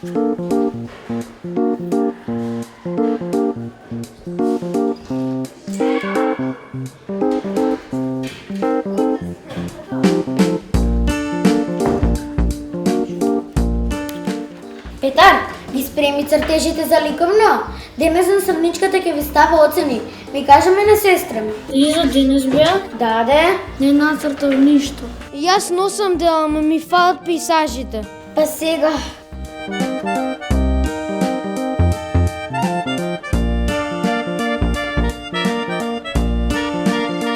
Петар, ги спреми цртежите за ликовно. Денес наставничката ќе ви става оцени. Ми кажеме на сестра ми. И за денес беа? Да, де. Не нацртав ништо. Јас носам дела, ама ми фалат пейзажите. Па сега.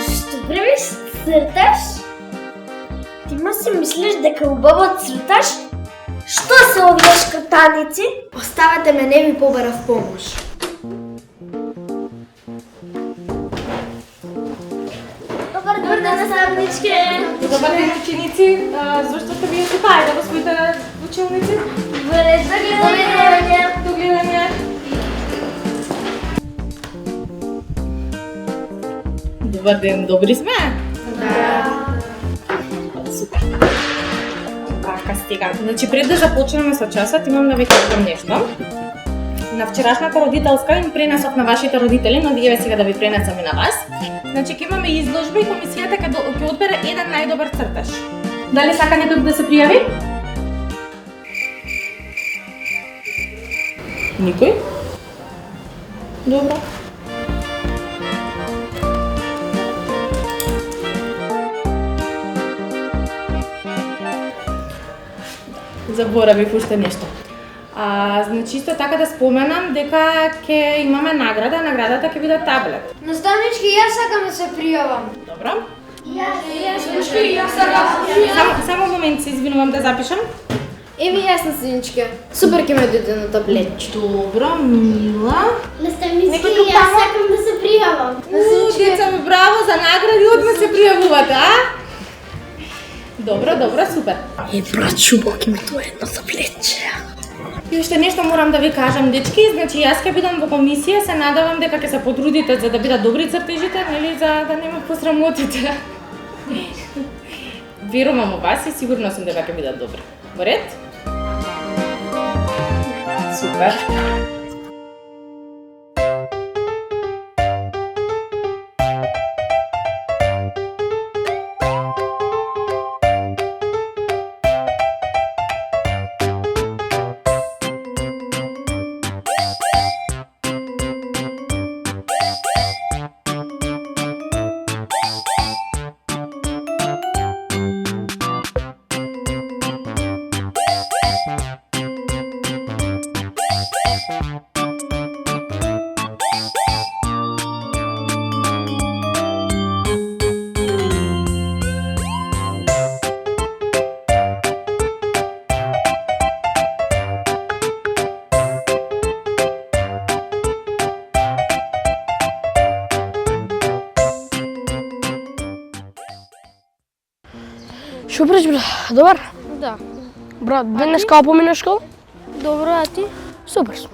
Што правиш? Црташ? Ти ма си мислиш дека убаво црташ? Што се овие шкртаници? Оставете ме, не ви побарав помош. Добар ден, наставничке! Добар ден, ученици! Зашто сте вие тука? Ајде во своите училници. Добре, догледање! Догледање. Добар ден, добри сме? Да. Супер. Така, стига. Значи, пред да започнеме со часот, имам да ви кажам нешто. На вчерашната родителска им пренесов на вашите родители, но еве сега да ви пренесам и на вас. Значи, ќе имаме изложба и комисијата ќе одбере еден најдобар црташ. Дали сака некој да се пријави? Никој? Добро. Заборавив уште нешто. Значи исто така да споменам дека ќе имаме награда, наградата ќе биде таблет. Наставнички, јас сакам да се пријавам. Добро? Јас сакам. Само момент, се извинувам да запишам. Еви јас наставнички. Супер ќе ме дојде на таблет. Добро, Мила. Наставнички, јас сакам да се пријавам. Деца ми, браво за награди, одма се пријавувате, а? Добро, супер. Брат Шубок има тоа едно таблетче. И уште нешто морам да ви кажам, дечки, значи јас ќе бидам во комисија, се надевам дека ќе се потрудите за да бидат добри цртежите, нели, за да не ме посрамотите. Верувам во вас и сигурно сум дека ќе бидат добри. Во ред? Супер. Шо преш, брат? Добар? Да. Брат, денеска помина школа? Добро, а ти? Супер сум.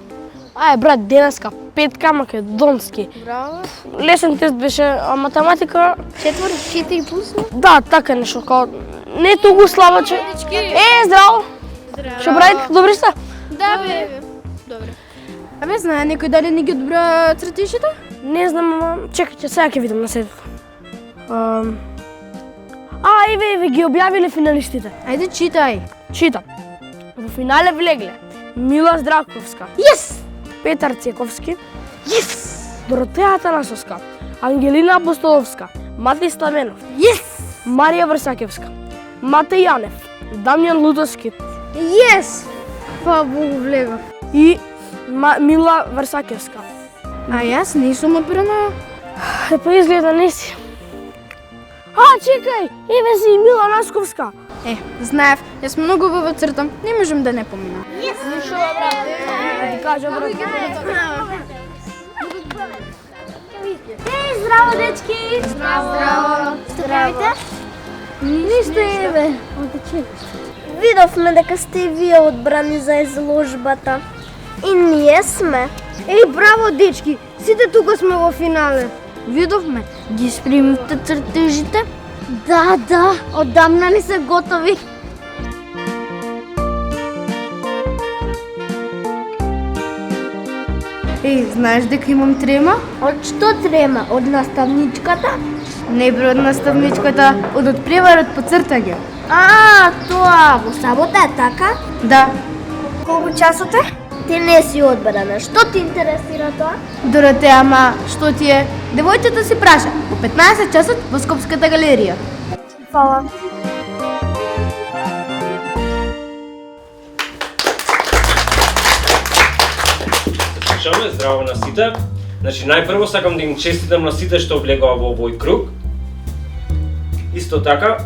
Ај, брат, денеска петка македонски. Браво. Лесен тест беше, а математика... 4 плюс? Да, така нешто, као... Не толку слаба, че... Здраво! Шо правите, добри сте? Да, бе. Добре. Абе, знае некој дали не ги одбра цртежите? Не знам, ама... Чекајте, сега ќе видам на седето. Еве, ги објавиле финалистите. Ајде, читај. Читам. Во финале влегле Мила Здраковска, Yes! Петар Цековски, Yes! Доротеја Танасовска, Ангелина Апостоловска, Матеј Стаменов, Yes! Марија Врсакевска, Матеј Јанев, Дамјан Лудовски Yes! Фала Богу, влегав. и Мила Врсакевска. А јас не сум одбрана. Па изгледа не си. Чекај, еве си и Мила Насковска. Знаев, јас многу убаво цртам, не можам да не поминам. Да ти кажа, брат. Здраво, дечки! Здраво! Здравите? Ништо еве. Видовме дека сте вие одбрани за изложбата. И ние сме. Браво, дечки! Сите тука сме во финале. Видовме, ги спремивте цртежите? Да, одамна ни се готови. знаеш дека имам трема? Од што трема? Од наставничката? Не бре од наставничката, од надпреварот по цртање. Тоа во сабота е така? Да, Колку часот е? Ти не си одбрана. Што ти интересира тоа? Доротеја, ама што ти е? Девојчето си праша, по 15 часот во Скопската галерија. Фала. Слушаме, здраво на сите. Значи, најпрво сакам да им честитам на сите што влегува во овој круг. Исто така,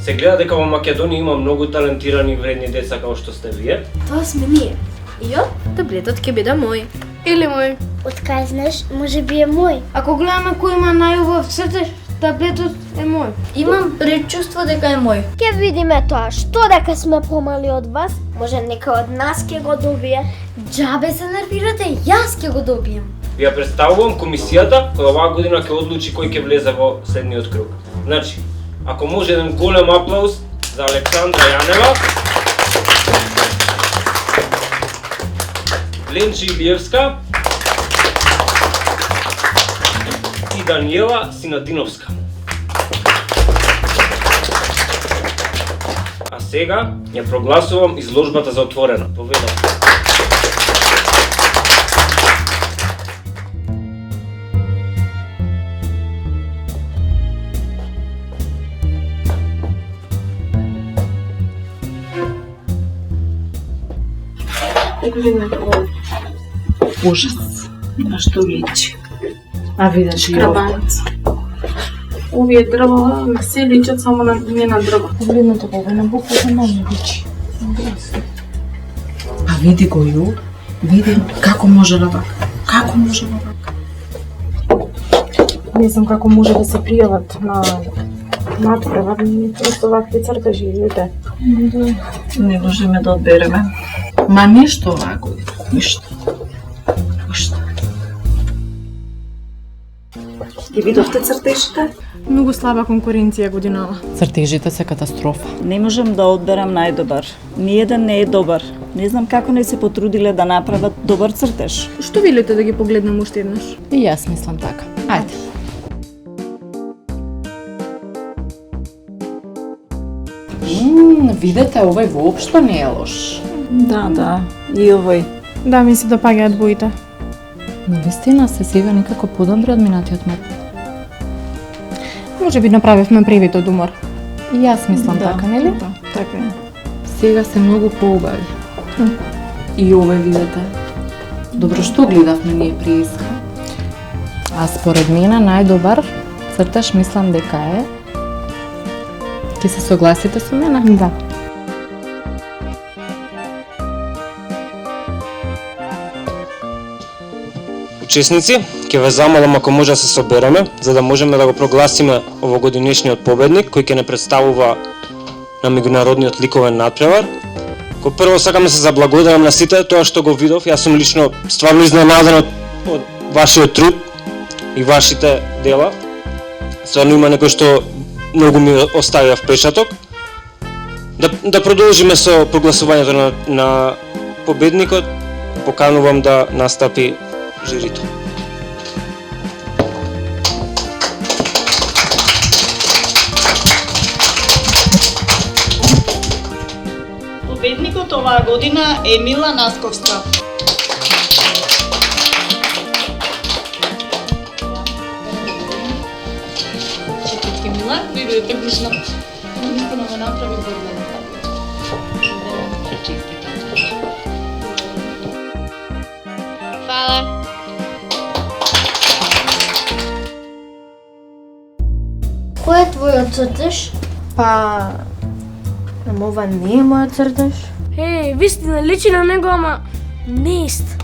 се гледа дека во Македонија има многу талентирани и вредни деца како што сте вие. Тоа сме ние. И ја? Таблетот ќе биде мој. Или мој. Од кај знаеш, може би е мој. Ако гледаме кој има најубав цртеж, таблетот е мој. Имам предчувство дека е мој. Ќе видиме тоа. Што дека сме помали од вас? Може некој од нас ќе го добие? Џабе се нервирате, јас ќе го добијам. Ви ја представувам комисијата која оваа година ќе одлучи кој ќе влезе во следниот круг. Значи, ако може еден голем аплауз за Александра Јанева, Ленчи Илиевска и Даниела Синадиновска. А сега ја прогласувам изложбата за отворена. Поведам. Ужас. На што личи? А видаш и ова. Крабанец. Овие дрва не се личат само на njena дрва. Погледнете го, на буквата не личи. А види го Ју, види како може на вака. Како може на вака? Не знам како може да се пријават на надпревар, просто вакви цртежи, видите. Не можеме да одбереме. Ма ништо оваа година, ништо. Ништо. Ги видовте цртежите? Многу слаба конкуренција годинава. Цртежите се катастрофа. Не можем да одберам најдобар. Ниеден не е добар. Не знам како не се потрудиле да направат добар цртеж. Што велите да ги погледнем уште еднаш? И јас мислам така. Ајде. Видете, овој воопшто не е лош. Да, и овој. Да, ми се допаѓаат боите. Навистина се сега некако подобри од минатиот мет. Може би направивме превид од умор. И јас мислам така, нели? Да, така е. Сега се многу поубави. И овој видете. Добро што гледавме ние прииска. А според мене најдобар цртеж мислам дека е. Ќе се согласите со мене? Да. Учесници, ќе ве замолам ако може да се собереме, за да можеме да го прогласиме овогодинешниот победник кој ќе не представува на меѓународниот ликовен надпревар. Ко прво сакам да се заблагодарам на сите тоа што го видов. Јас сум лично стварно изненаден од вашиот труд и вашите дела. Стварно има некој што многу ми оставија впечаток. Да продолжиме со прогласувањето на победникот. Поканувам да настапи жирито. Победникот оваа година е Мила Насковска. Честитки Мила, ви бидете гушна. Наистина ме направи горда. Фала. Кој е твојот цртеж? Па... Ама ова не е мојот цртеж. Вистина личи на него, ама не е ист.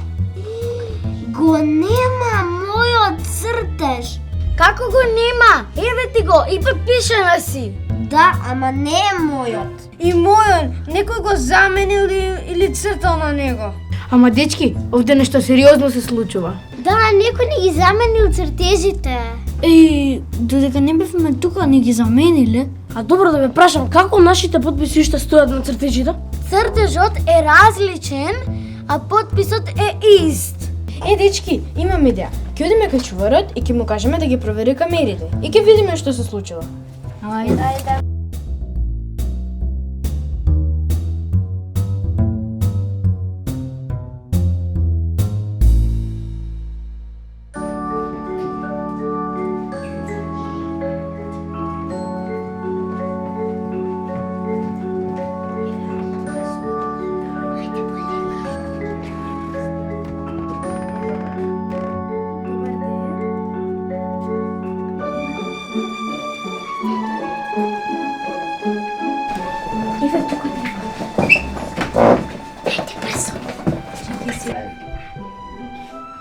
Го нема мојот цртеж. Како го нема? Еве ти го, и подпишана си. Да, ама не е мојот. И мојот, некој го заменил или цртал на него. Ама дечки, овде нешто сериозно се случува. Да, некој не ги заменил цртежите. Додека не бевме тука, не ги замениле. А добро да ме прашам, како нашите подписи уште стојат на цртежите? Цртежот е различен, а подписот е ист. Дечки, имам идеја. Ќе одиме кај чуварот и ќе му кажеме да ги провери камерите. И ќе видиме што се случило. Ајде.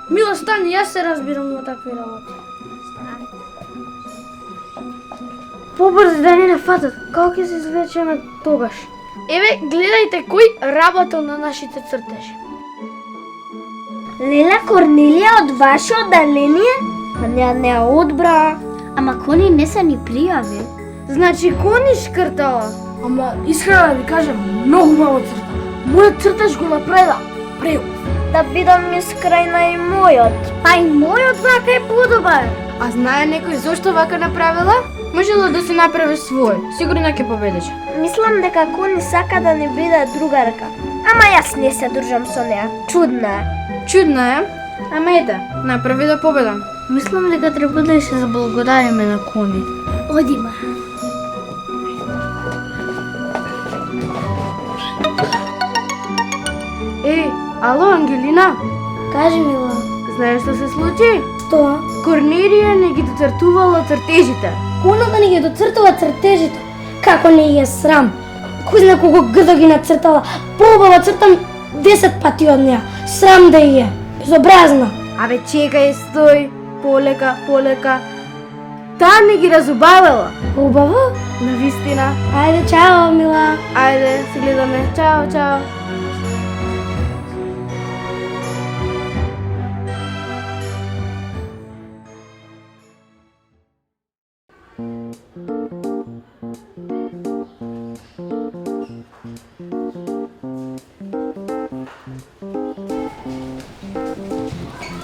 Мила, стани, јас се разбирам на такви работи. Побрзи да не нафатат, како ќе се извлечеме тогаш? Еве, гледајте кој работел на нашите цртежи. Лела Корнелија од ваше одделение? Не одбра. Ама кони не се ни пријави. Значи, кони шкртала? Ама, искрено да ви кажам, многу мало црта. Мојот цртеж го направила преубав. Да бидам искрена и мојот. Па и мојот вака е подобар. А знае некој зошто вака направила? Можела да се направи свој. Сигурно ќе победеше. Мислам дека Кони сака да не биде другарка. Ама јас не се дружам со неа. Чудна е. Чудна е, ама ете, направи да победам. Мислам дека треба да се заблагодариме на Кони. Одима. Ало, Ангелина, Кажи, Мила. знаеш што се случи? Што? Корнелија не ги доцртувала цртежите. Коно да не ги доцртала цртежите? Како не ја срам? Кој зна колко грдо ги нацртала? Поубава цртам 10 пати од неа. Срам да ја е. Безобразна. Абе, чекај, стој, полека, полека. Таа не ги разубавила. Убаво? Навистина. Ајде, чао, Мила. Ајде, се гледаме. Чао, чао.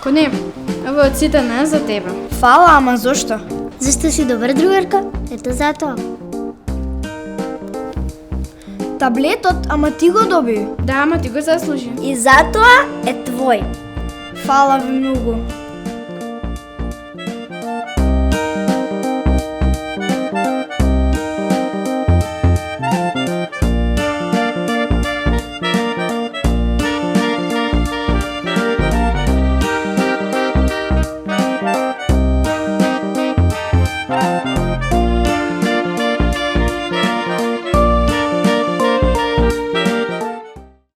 Кони, ова од сите не е за тебе. Фала, ама зошто? Зашто си добра другарка? Ето затоа. Таблетот, ама ти го доби. Да, ама ти го заслужи. И затоа е твој. Фала ви многу.